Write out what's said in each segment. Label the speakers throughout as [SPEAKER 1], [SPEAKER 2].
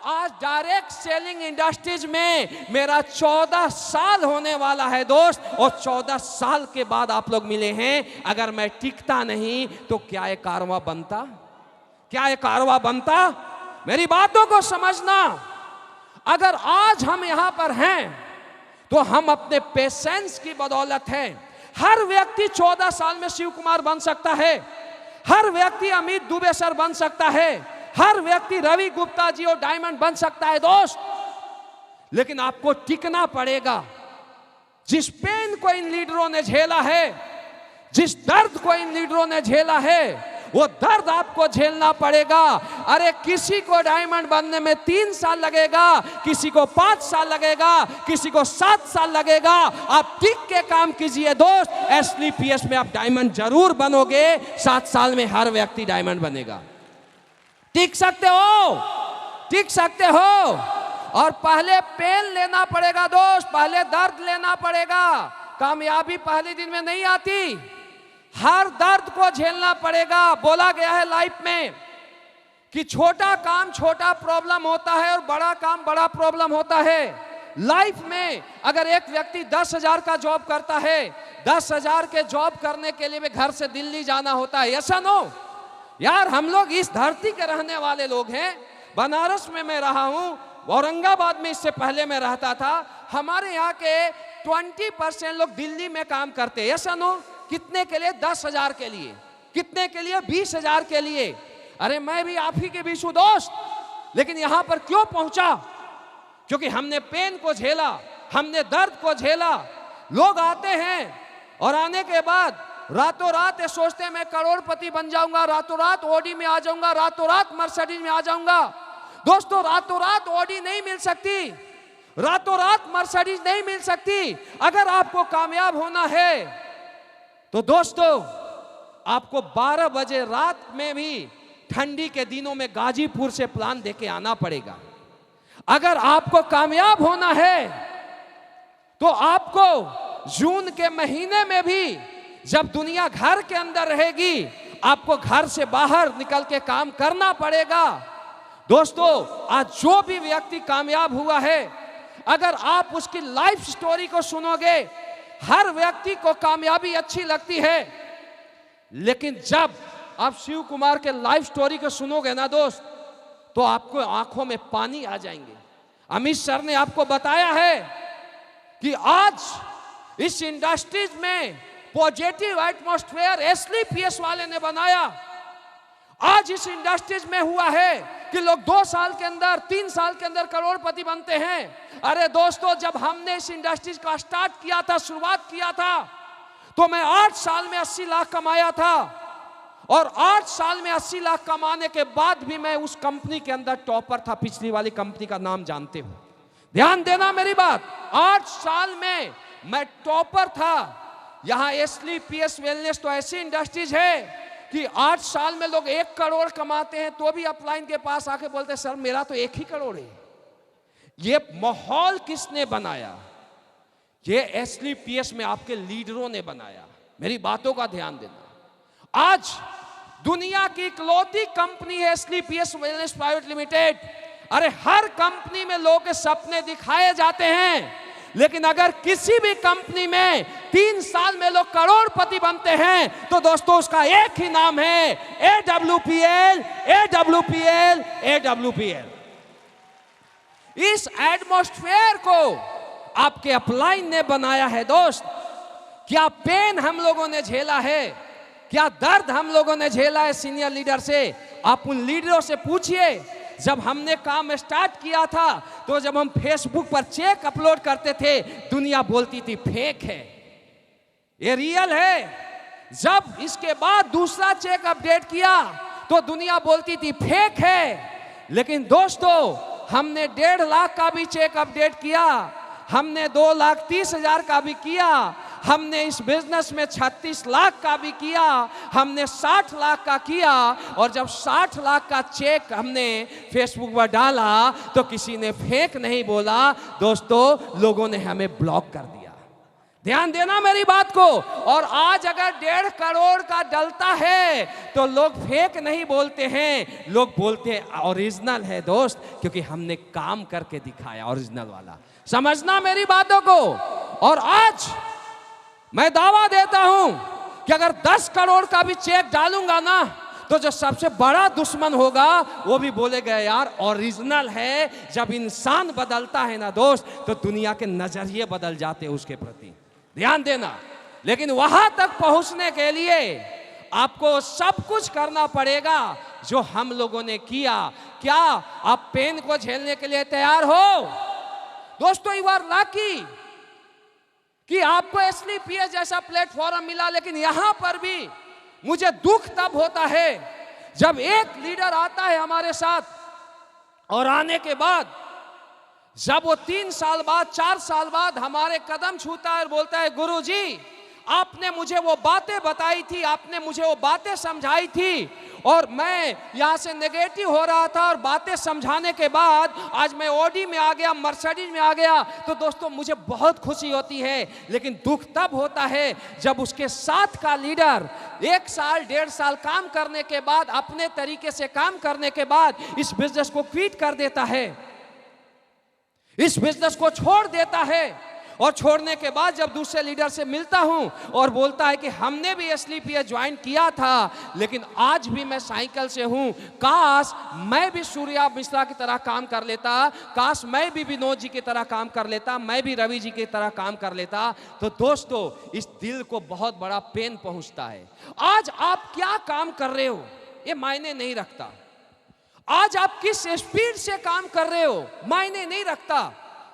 [SPEAKER 1] आज direct selling industries में मेरा 14 साल होने वाला है दोस्त, और 14 साल के बाद आप लोग मिले हैं। अगर मैं टिकता नहीं तो क्या ये कारवां बनता? क्या ये कारवां बनता? मेरी बातों को समझना। अगर आज हम यहां पर हैं तो हम अपने पेशेंस की बदौलत हैं। हर व्यक्ति 14 साल में शिव कुमार बन सकता है, हर व्यक्ति अमित दुबे सर बन सकता है, हर व्यक्ति रवि गुप्ता जी और डायमंड बन सकता है दोस्त, लेकिन आपको टिकना पड़ेगा। जिस पेन को इन लीडरों ने झेला है, जिस दर्द को इन लीडरों ने झेला है, वो दर्द आपको झेलना पड़ेगा। अरे किसी को डायमंड बनने में 3 साल लगेगा, किसी को 5 साल लगेगा, किसी को 7 साल लगेगा। आप टिक के काम कीजिए दोस्त। एसलीपीएस में आप डायमंड जरूर बनोगे। 7 साल में हर व्यक्ति डायमंड बनेगा। टिक सकते हो, टिक सकते हो। और पहले पेन लेना पड़ेगा दोस्त, पहले दर्द लेना पड़ेगा। कामयाबी पहले दिन में नहीं आती, हर दर्द को झेलना पड़ेगा। बोला गया है लाइफ में कि छोटा काम छोटा प्रॉब्लम होता है और बड़ा काम बड़ा प्रॉब्लम होता है। लाइफ में अगर एक व्यक्ति 10,000 का जॉब करता है, 10,000 के जॉब करने के लिए भी घर से दिल्ली जाना होता है। ऐसा नो यार, हम लोग इस धरती के रहने वाले लोग हैं। बनारस में मैं रहा हूं, औरंगाबाद में इससे पहले मैं रहता था। हमारे यहाँ के 20% लोग दिल्ली में काम करते हैं। ऐसा नो, कितने के लिए? 10,000 के लिए। कितने के लिए? 20,000 के लिए। अरे मैं भी आप ही के बीच हूं दोस्त, लेकिन यहां पर क्यों पहुंचा? क्योंकि हमने पेन को झेला, हमने दर्द को झेला। लोग आते हैं और आने के बाद रातों रात ये सोचते हैं मैं करोड़पति बन जाऊंगा, रातों रात ऑडी में आ जाऊंगा, रातों रात मर्सिडीज में आ जाऊंगा। दोस्तों, रातों रात ऑडी नहीं मिल सकती, रातों रात मर्सिडीज नहीं मिल सकती। अगर आपको कामयाब होना है तो दोस्तों, आपको 12 बजे रात में भी ठंडी के दिनों में गाजीपुर से प्लान देके आना पड़ेगा। अगर आपको कामयाब होना है तो आपको जून के महीने में भी, जब दुनिया घर के अंदर रहेगी, आपको घर से बाहर निकल के काम करना पड़ेगा। दोस्तों, आज जो भी व्यक्ति कामयाब हुआ है, अगर आप उसकी लाइफ स्टोरी को सुनोगे, हर व्यक्ति को कामयाबी अच्छी लगती है, लेकिन जब आप शिव कुमार के लाइफ स्टोरी को सुनोगे ना दोस्त, तो आपको आंखों में पानी आ जाएंगे। अमित सर ने आपको बताया है कि आज इस इंडस्ट्रीज में पॉजिटिव एटमॉस्फेयर एसलीपीएस वाले ने बनाया। आज इस इंडस्ट्रीज में हुआ है कि लोग 2 साल के अंदर, 3 साल के अंदर करोड़पति बनते हैं। अरे दोस्तों, जब हमने इस इंडस्ट्रीज का स्टार्ट किया था, शुरुआत किया था, तो मैं 8 साल में 80 लाख कमाया था। और 8 साल में 80 लाख कमाने के बाद भी मैं उस कंपनी के अंदर टॉपर था। पिछली वाली कंपनी का नाम जानते हो, ध्यान देना मेरी बात। 8 साल में मैं टॉपर था। यहां एसलीपीएस वेलनेस तो ऐसी इंडस्ट्रीज है कि 8 साल में लोग 1 करोड़ कमाते हैं, तो भी अपलाइन के पास आके बोलते हैं सर मेरा तो 1 ही करोड़ है। ये माहौल किसने बनाया? ये एसलीपीएस में आपके लीडरों ने बनाया। मेरी बातों का ध्यान देना। आज दुनिया की इकलौती कंपनी है एसलीपीएस वेलनेस प्राइवेट लिमिटेड। अरे हर कंपनी में लोगों के सपने दिखाए जाते हैं, लेकिन अगर किसी भी कंपनी में 3 साल में लोग करोड़पति बनते हैं, तो दोस्तों उसका एक ही नाम है AWPL, AWPL, AWPL। इस एटमॉस्फेयर को आपके अपलाइन ने बनाया है दोस्त। क्या पेन हम लोगों ने झेला है, क्या दर्द हम लोगों ने झेला है सीनियर लीडर से। आप उन लीडरों से पूछिए, जब हमने काम स्टार्ट किया था, तो जब हम फेसबुक पर चेक अपलोड करते थे, दुनिया बोलती थी फेक है, ये रियल है। जब इसके बाद दूसरा चेक अपडेट किया, तो दुनिया बोलती थी फेक है। लेकिन दोस्तों, हमने 1.5 लाख का भी चेक अपडेट किया, हमने 2,30,000 का भी किया, हमने इस बिजनेस में 36 लाख का भी किया, हमने 60 लाख का किया। और जब 60 लाख का चेक हमने फेसबुक पर डाला, तो किसी ने फेक नहीं बोला दोस्तों, लोगों ने हमें ब्लॉक कर दिया। ध्यान देना मेरी बात को। और आज अगर 1.5 करोड़ का डलता है तो लोग फेक नहीं बोलते हैं, लोग बोलते हैं ओरिजिनल है दोस्त, क्योंकि हमने काम करके दिखाया ओरिजिनल वाला। समझना मेरी बातों को। और आज मैं दावा देता हूं कि अगर 10 करोड़ का भी चेक डालूंगा ना, तो जो सबसे बड़ा दुश्मन होगा वो भी बोलेगा यार ओरिजिनल है। जब इंसान बदलता है ना दोस्त, तो दुनिया के नजरिए बदल जाते हैं उसके प्रति। ध्यान देना। लेकिन वहां तक पहुंचने के लिए आपको सब कुछ करना पड़ेगा जो हम लोगों ने किया। क्या आप पेन को झेलने के लिए तैयार हो? दोस्तों, यू आर लकी कि आपको एसलीपीएस जैसा प्लेटफॉर्म मिला। लेकिन यहां पर भी मुझे दुख तब होता है जब एक लीडर आता है हमारे साथ, और आने के बाद जब वो 3 साल बाद 4 साल बाद हमारे कदम छूता है और बोलता है गुरुजी आपने मुझे वो बातें बताई थी, आपने मुझे वो बातें समझाई थी, और मैं यहाँ से नेगेटिव हो रहा था, और बातें समझाने के बाद आज मैं ऑडी में आ गया, मर्सिडीज में आ गया। तो दोस्तों मुझे बहुत खुशी होती है। लेकिन दुख तब होता है जब उसके साथ का लीडर 1 साल 1.5 साल काम करने के बाद, अपने तरीके से काम करने के बाद इस बिजनेस को क्विट कर देता है, इस बिजनेस को छोड़ देता है। और छोड़ने के बाद जब दूसरे लीडर से मिलता हूं और बोलता है कि हमने भी एसलीपीएस ज्वाइन किया था, लेकिन आज भी मैं साइकिल से हूं, काश मैं भी सूर्या मिश्रा की तरह काम कर लेता, काश मैं भी विनोद जी की तरह काम कर लेता, मैं भी रवि जी की तरह काम कर लेता। तो दोस्तों इस दिल को बहुत बड़ा पेन पहुंचता है। आज आप क्या काम कर रहे हो ये मायने नहीं रखता, आज आप किस स्पीड से काम कर रहे हो मायने नहीं रखता।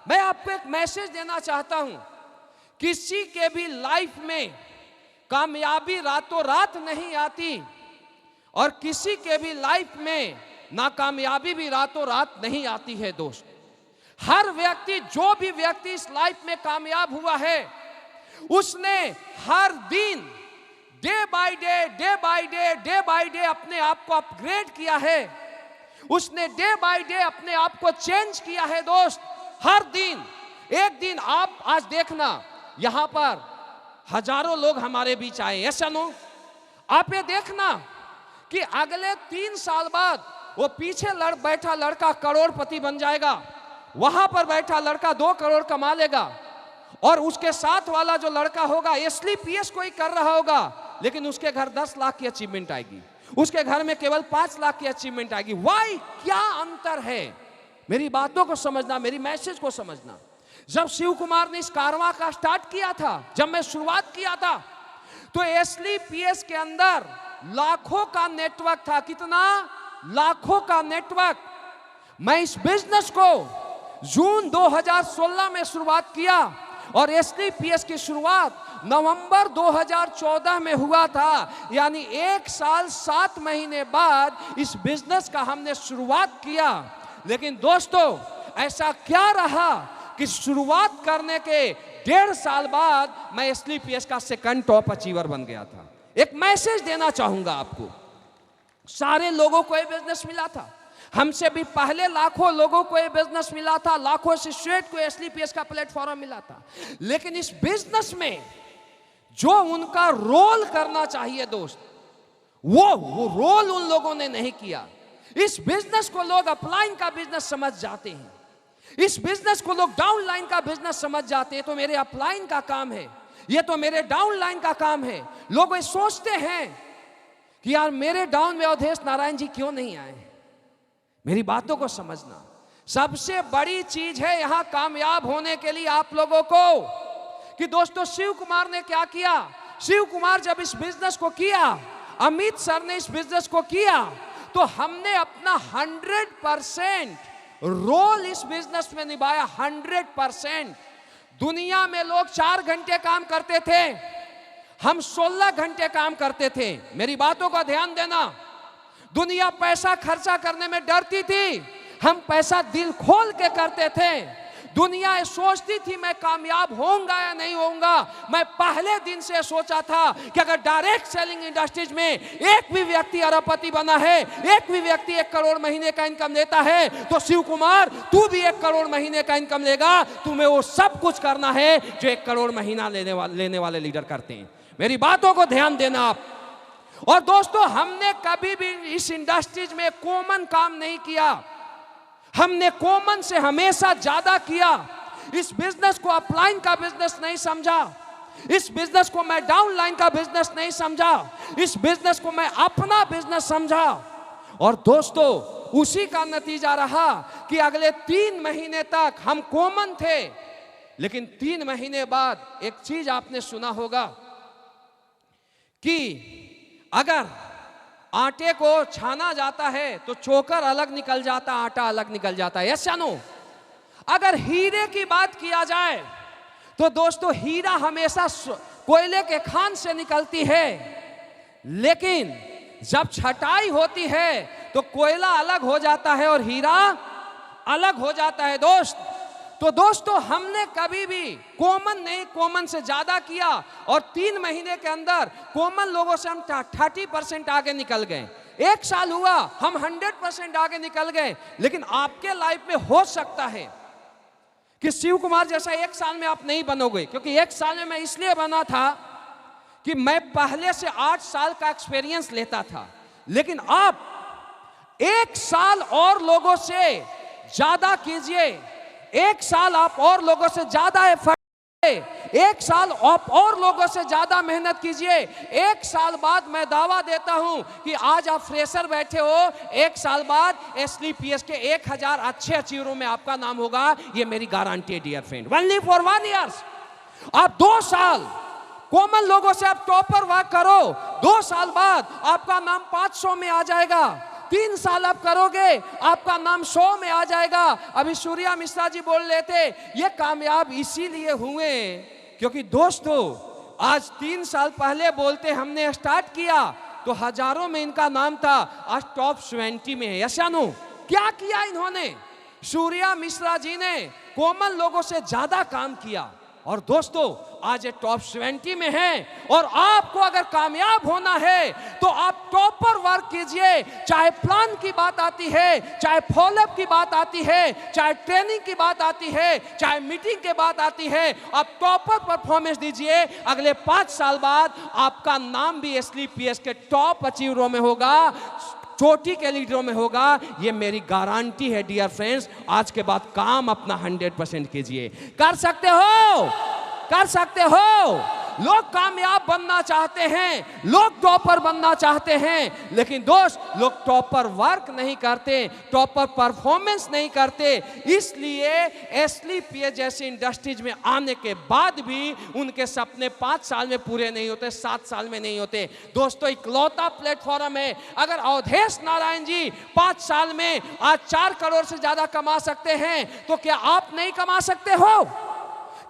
[SPEAKER 1] मैं आपको एक मैसेज देना चाहता हूं, किसी के भी लाइफ में कामयाबी रातों रात नहीं आती, और किसी के भी लाइफ में नाकामयाबी भी रातों रात नहीं आती है दोस्त। हर व्यक्ति, जो भी व्यक्ति इस लाइफ में कामयाब हुआ है, उसने हर दिन डे बाय डे अपने आप को अपग्रेड किया है, उसने डे बाय डे अपने आप को चेंज किया है दोस्त। हर दिन, एक दिन आप आज देखना यहां पर हजारों लोग हमारे बीच आए, ऐसा नो, आप ये देखना कि अगले 3 साल बाद वो पीछे बैठा लड़का करोड़पति बन जाएगा, वहां पर बैठा लड़का 2 करोड़ कमा लेगा, और उसके साथ वाला जो लड़का होगा एसलीपीएस कोई कर रहा होगा, लेकिन उसके घर 10 लाख की अचीवमेंट आएगी, उसके घर में केवल 5 लाख की अचीवमेंट आएगी। वाई, क्या अंतर है? मेरी बातों को समझना, मेरी मैसेज को समझना। जब शिव कुमार ने इस कारवां का स्टार्ट किया था, जब मैं शुरुआत किया था, तो एसलीपीएस के अंदर लाखों का नेटवर्क था। कितना? लाखों का नेटवर्क। मैं इस बिजनेस को जून 2016 में शुरुआत किया, और एसलीपीएस की शुरुआत नवंबर 2014 में हुआ था। यानी 1 साल 7 महीने बाद इस बिजनेस का हमने शुरुआत किया। लेकिन दोस्तों ऐसा क्या रहा कि शुरुआत करने के 1.5 साल बाद मैं एसलीपीएस का 2nd टॉप अचीवर बन गया था। एक मैसेज देना चाहूंगा आपको, सारे लोगों को ये बिजनेस मिला था, हमसे भी पहले लाखों लोगों को ये बिजनेस मिला था, लाखों एसोसिएट को एसलीपीएस का प्लेटफॉर्म मिला था। लेकिन इस बिजनेस में जो उनका रोल करना चाहिए दोस्त, वो रोल उन लोगों ने नहीं किया। इस बिजनेस को लोग अपलाइन का बिजनेस समझ जाते हैं, इस बिजनेस को लोग डाउनलाइन का बिजनेस समझ जाते हैं। तो मेरे अपलाइन का काम है, ये तो मेरे डाउनलाइन का काम है। लोग ये सोचते हैं कि यार मेरे डाउन में अवधेश नारायण जी क्यों नहीं आए। मेरी बातों को समझना, सबसे बड़ी चीज है यहां कामयाब होने के लिए आप लोगों को, कि दोस्तों शिव कुमार ने क्या किया। शिव कुमार जब इस बिजनेस को किया, अमित सर ने इस बिजनेस को किया, तो हमने अपना 100% रोल इस बिजनेस में निभाया। 100%। दुनिया में लोग 4 घंटे काम करते थे, हम 16 घंटे काम करते थे। मेरी बातों का ध्यान देना। दुनिया पैसा खर्चा करने में डरती थी, हम पैसा दिल खोल के करते थे। दुनिया ये सोचती थी मैं कामयाब होऊंगा या नहीं होऊंगा। मैं पहले दिन से सोचा था कि अगर डायरेक्ट सेलिंग इंडस्ट्रीज में एक भी व्यक्ति अरबपति बना है, एक भी व्यक्ति 1 करोड़ महीने का इनकम लेता है, तो शिव कुमार तू भी 1 करोड़ महीने का इनकम लेगा। तुम्हें वो सब कुछ करना है जो 1 करोड़ महीना लेने वाले लीडर करते हैं। मेरी बातों को ध्यान देना आप। और दोस्तों, हमने कभी भी इस इंडस्ट्रीज में कॉमन काम नहीं किया। हमने कॉमन से हमेशा ज्यादा किया। इस बिजनेस को अपलाइन का बिजनेस नहीं समझा। इस बिजनेस को मैं डाउनलाइन का बिजनेस नहीं समझा। इस बिजनेस को मैं अपना बिजनेस समझा। और दोस्तों, उसी का नतीजा रहा कि अगले 3 महीने तक हम कॉमन थे, लेकिन 3 महीने बाद एक चीज आपने सुना होगा कि अगर आटे को छाना जाता है तो चोकर अलग निकल जाता, आटा अलग निकल जाता है। यस या नो? अगर हीरे की बात किया जाए तो दोस्तों, हीरा हमेशा कोयले के खान से निकलती है, लेकिन जब छटाई होती है तो कोयला अलग हो जाता है और हीरा अलग हो जाता है दोस्त। तो दोस्तों, हमने कभी भी कॉमन नहीं, कॉमन से ज्यादा किया और 3 महीने के अंदर कॉमन लोगों से हम 30% आगे निकल गए। 1 साल हुआ, हम 100% आगे निकल गए। लेकिन आपके लाइफ में हो सकता है कि शिव कुमार जैसा 1 साल में आप नहीं बनोगे, क्योंकि 1 साल में मैं इसलिए बना था कि मैं पहले से 8 साल का एक्सपीरियंस लेता था। लेकिन आप 1 साल और लोगों से ज्यादा कीजिए, 1 साल आप और लोगों से ज्यादा एफर्ट, 1 साल आप और लोगों से ज्यादा मेहनत कीजिए। 1 साल बाद मैं दावा देता हूं कि आज आप फ्रेशर बैठे हो, 1 साल बाद SLPS के 1000 अच्छे अचीवरों में आपका नाम होगा। ये मेरी गारंटी है dear friend. Only for 1 year. आप 2 साल कॉमन लोगों से आप टॉपर वर्क करो, 2 साल बाद आपका नाम 500 में आ जाएगा। 3 साल आप करोगे, आपका नाम 100 में आ जाएगा। अभी सूर्या मिश्रा जी बोल रहे थे, ये कामयाब इसीलिए हुए क्योंकि दोस्तों, आज 3 साल पहले बोलते हमने स्टार्ट किया तो हजारों में इनका नाम था, आज टॉप 20 में है। यस या नो? क्या किया इन्होंने? सूर्या मिश्रा जी ने कॉमन लोगों से ज्यादा काम किया और दोस्तों, आज ये टॉप 20 में है। और आपको अगर कामयाब होना है तो आप टॉपर वर्क कीजिए। चाहे प्लान की बात आती है, चाहे फॉलोअप की बात आती है, चाहे ट्रेनिंग की बात आती है, चाहे मीटिंग की बात आती है, आप टॉपर परफॉर्मेंस दीजिए। अगले 5 साल बाद आपका नाम भी SLPS के टॉप अचीवरों में होगा, चोटी के लीडरों में होगा। ये मेरी गारंटी है डियर फ्रेंड्स। आज के बाद काम अपना 100% कीजिए। कर सकते हो, कर सकते हो। लोग कामयाब बनना चाहते हैं, लोग टॉपर बनना चाहते हैं, लेकिन दोस्त, लोग टॉपर वर्क नहीं करते, टॉपर परफॉर्मेंस नहीं करते। इसलिए SLPS जैसी इंडस्ट्रीज में आने के बाद भी उनके सपने 5 साल में पूरे नहीं होते, 7 साल में नहीं होते। दोस्तों, इकलौता प्लेटफॉर्म है। अगर अवधेश नारायण जी 5 साल में आज 4 करोड़ से ज्यादा कमा सकते हैं, तो क्या आप नहीं कमा सकते हो?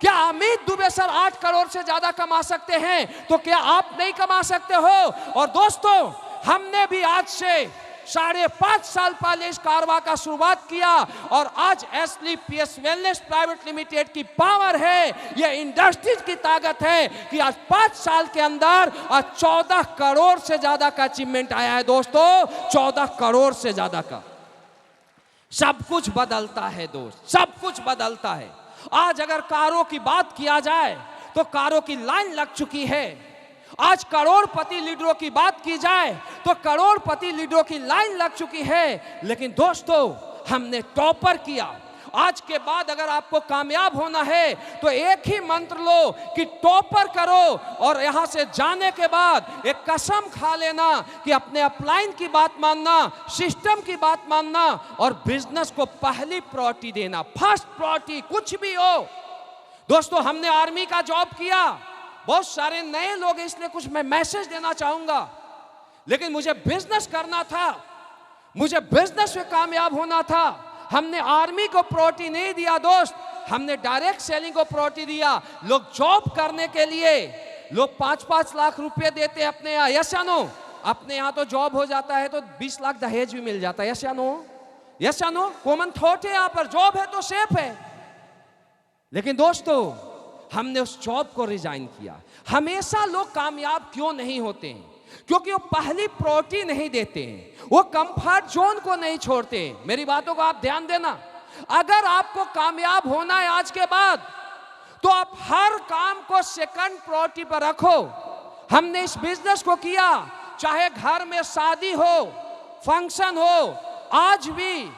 [SPEAKER 1] क्या अमित दुबे सर 8 करोड़ से ज्यादा कमा सकते हैं, तो क्या आप नहीं कमा सकते हो? और दोस्तों, हमने भी आज से 5.5 साल पहले इस कारवा का शुरुआत किया और आज SLPS वेलनेस प्राइवेट लिमिटेड की पावर है, ये इंडस्ट्रीज की ताकत है कि आज 5 साल के अंदर आज 14 करोड़ से ज्यादा का अचीवमेंट आया है। दोस्तों, 14 करोड़ से ज्यादा का। सब कुछ बदलता है दोस्त, सब कुछ बदलता है। आज अगर कारों की बात किया जाए तो कारों की लाइन लग चुकी है। आज करोड़पति लीडरों की बात की जाए तो करोड़पति लीडरों की लाइन लग चुकी है। लेकिन दोस्तों, हमने टॉपर किया। आज के बाद अगर आपको कामयाब होना है तो एक ही मंत्र लो कि टॉपर करो, और यहां से जाने के बाद एक कसम खा लेना कि अपने अपलाइन की बात मानना, सिस्टम की बात मानना और बिजनेस को पहली प्रायोरिटी देना, फर्स्ट प्रायोरिटी, कुछ भी हो। दोस्तों, हमने आर्मी का जॉब किया, बहुत सारे नए लोग, इसलिए कुछ मैं मैसेज देना चाहूंगा। लेकिन मुझे बिजनेस करना था, मुझे बिजनेस में कामयाब होना था। हमने आर्मी को प्रायोरिटी नहीं दिया दोस्त, हमने डायरेक्ट सेलिंग को प्रायोरिटी दिया। लोग जॉब करने के लिए लोग 5-5 लाख रुपए देते हैं अपने यहाँ। यस या नो? अपने यहाँ तो जॉब हो जाता है तो 20 लाख दहेज भी मिल जाता है। यस या नो? यस या नो? कॉमन थॉट है यहाँ पर, जॉब है तो सेफ है। लेकिन दोस्तों, हमने उस जॉब को रिजाइन किया। हमेशा लोग कामयाब क्यों नहीं होते हैं? क्योंकि वो पहली प्रायोरिटी नहीं देते हैं, वो कंफर्ट जोन को नहीं छोड़ते। मेरी बातों को आप ध्यान देना। अगर आपको कामयाब होना है आज के बाद, तो आप हर काम को सेकंड प्रायोरिटी पर रखो। हमने इस बिजनेस को किया, चाहे घर में शादी हो, फंक्शन हो, आज भी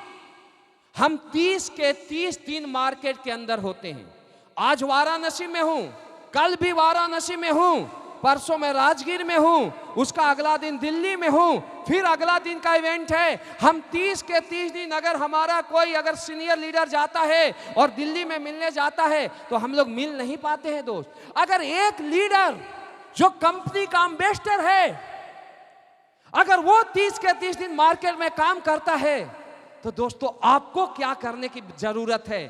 [SPEAKER 1] हम 30 के 30 दिन मार्केट के अंदर होते हैं। आज वाराणसी में हूं, कल भी वाराणसी में हूं, परसों में राजगीर में हूं, उसका अगला दिन दिल्ली में हूं, फिर अगला दिन का इवेंट है। हम 30 के 30 दिन अगर हमारा कोई अगर सीनियर लीडर जाता है और दिल्ली में मिलने जाता है, तो हम लोग मिल नहीं पाते हैं दोस्त। अगर एक लीडर जो कंपनी का एम्बेसडर है, अगर वो 30 के 30 दिन मार्केट में काम करता है, तो दोस्तों आपको क्या करने की जरूरत है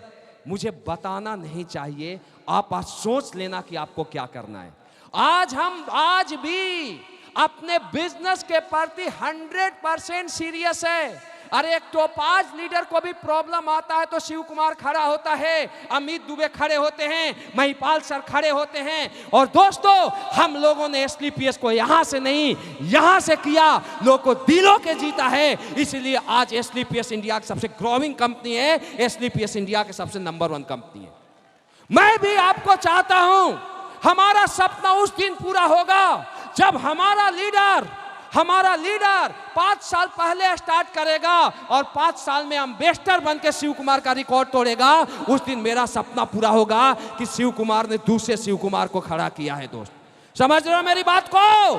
[SPEAKER 1] मुझे बताना नहीं चाहिए। आप आज सोच लेना कि आपको क्या करना है। आज भी अपने बिजनेस के प्रति 100% सीरियस है। अरे एक टोपाज लीडर को भी प्रॉब्लम आता है तो शिव कुमार खड़ा होता है, अमित दुबे खड़े होते हैं, महिपाल सर खड़े होते हैं। और दोस्तों, हम लोगों ने एसलीपीएस को यहां से नहीं, यहां से किया, लोगों को दिलों के जीता है। इसलिए आज एसलीपीएस इंडिया की सबसे ग्रोइंग कंपनी है, एसलीपीएस इंडिया के सबसे नंबर 1 कंपनी है। मैं भी आपको चाहता हूं, हमारा सपना उस दिन पूरा होगा जब हमारा लीडर 5 साल पहले स्टार्ट करेगा और 5 साल में एम्बेसडर बन के शिव कुमार का रिकॉर्ड तोड़ेगा। उस दिन मेरा सपना पूरा होगा कि शिव कुमार ने दूसरे शिव कुमार को खड़ा किया है। दोस्त, समझ रहे हो मेरी बात को?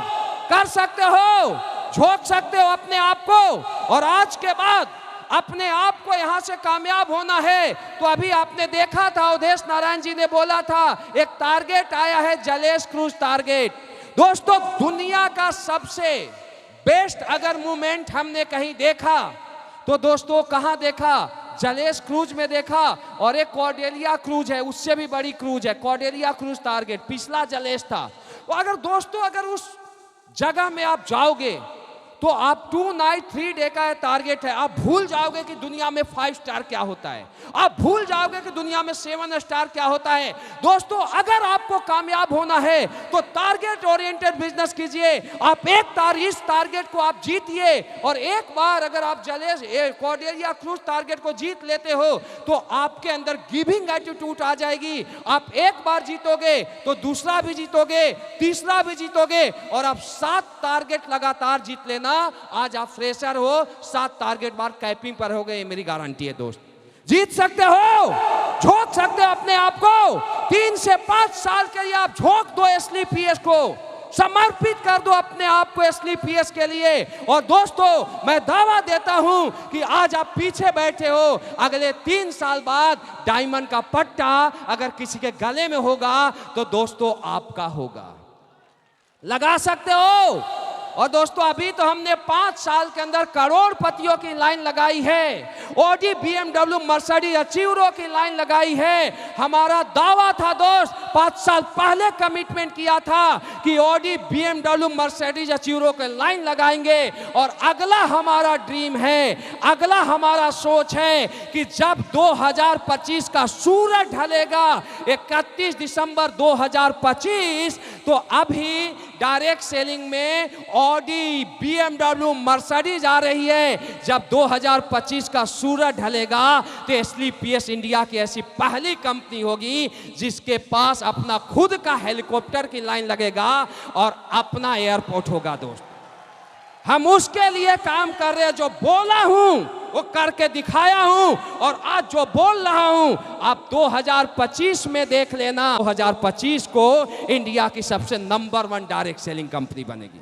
[SPEAKER 1] कर सकते हो, झोंक सकते हो अपने आप को। और आज के बाद अपने आप को यहां से कामयाब होना है, तो अभी आपने देखा था अवधेश नारायण जी ने बोला था, एक टारगेट आया है, जलेश क्रूज टारगेट। दोस्तों, दुनिया का सबसे बेस्ट अगर मूवमेंट हमने कहीं देखा, तो दोस्तों कहां देखा? जलेश क्रूज में देखा। और एक कॉर्डेलिया क्रूज है, उससे भी बड़ी क्रूज है, कॉर्डेलिया क्रूज टारगेट। पिछला जलेश था। तो अगर दोस्तों, अगर उस जगह में आप जाओगे, तो आप 2 नाइट 3 डे का टारगेट है। आप भूल जाओगे कि दुनिया में 5 स्टार क्या होता है, आप भूल जाओगे कि दुनिया में 7 स्टार क्या होता है। दोस्तों, अगर आपको कामयाब होना है तो टारगेट ओरिएंटेड बिजनेस कीजिए। आप इस टारगेट को आप जीतिए। और एक बार अगर आप जलेश कॉर्डेलिया क्रूज टारगेट को जीत लेते हो, तो आपके अंदर गिविंग एटीट्यूड आ जाएगी। आप एक बार जीतोगे तो दूसरा भी जीतोगे, तीसरा भी जीतोगे, और आप 7 टारगेट लगातार जीत लेना। आज आप फ्रेशर हो, 7 टारगेट बार कैपिंग पर हो गए, मेरी गारंटी है दोस्त। जीत सकते हो, झोंक सकते हो अपने आप को। 3 से 5 साल के लिए आप झोंक दो, एसलीपीएस को समर्पित कर दो अपने आप को एसलीपीएस के लिए। और दोस्तों, मैं दावा देता हूं कि आज आप पीछे बैठे हो, अगले 3 साल बाद डायमंड का पट्टा अगर किसी के गले में होगा, तो दोस्तों आपका होगा। लगा सकते हो। और दोस्तों, अभी तो हमने 5 साल के अंदर करोड़पतियों की लाइन लगाई है। ऑडी, बीएमडब्ल्यू, मर्सिडीज, अचीवरो की लाइन लगाई है। हमारा दावा था दोस्त, 5 साल पहले कमिटमेंट किया था कि ऑडी, बीएमडब्ल्यू, मर्सिडीज, अचीवरो के लाइन लगाएंगे। और अगला हमारा ड्रीम है, अगला हमारा सोच है कि जब 2025 का सूरज ढलेगा, 31 दिसंबर 2025, तो अभी डायरेक्ट सेलिंग में ऑडी, बीएमडब्ल्यू, मर्सिडीज आ रही है। जब 2025 का सूरज ढलेगा, तो एसलीपीएस इंडिया की ऐसी पहली कंपनी होगी जिसके पास अपना खुद का हेलीकॉप्टर की लाइन लगेगा और अपना एयरपोर्ट होगा। दोस्त, हम उसके लिए काम कर रहे हैं। जो बोला हूं वो करके दिखाया हूं, और आज जो बोल रहा हूं आप 2025 में देख लेना। 2025 को इंडिया की सबसे नंबर 1 डायरेक्ट सेलिंग कंपनी बनेगी।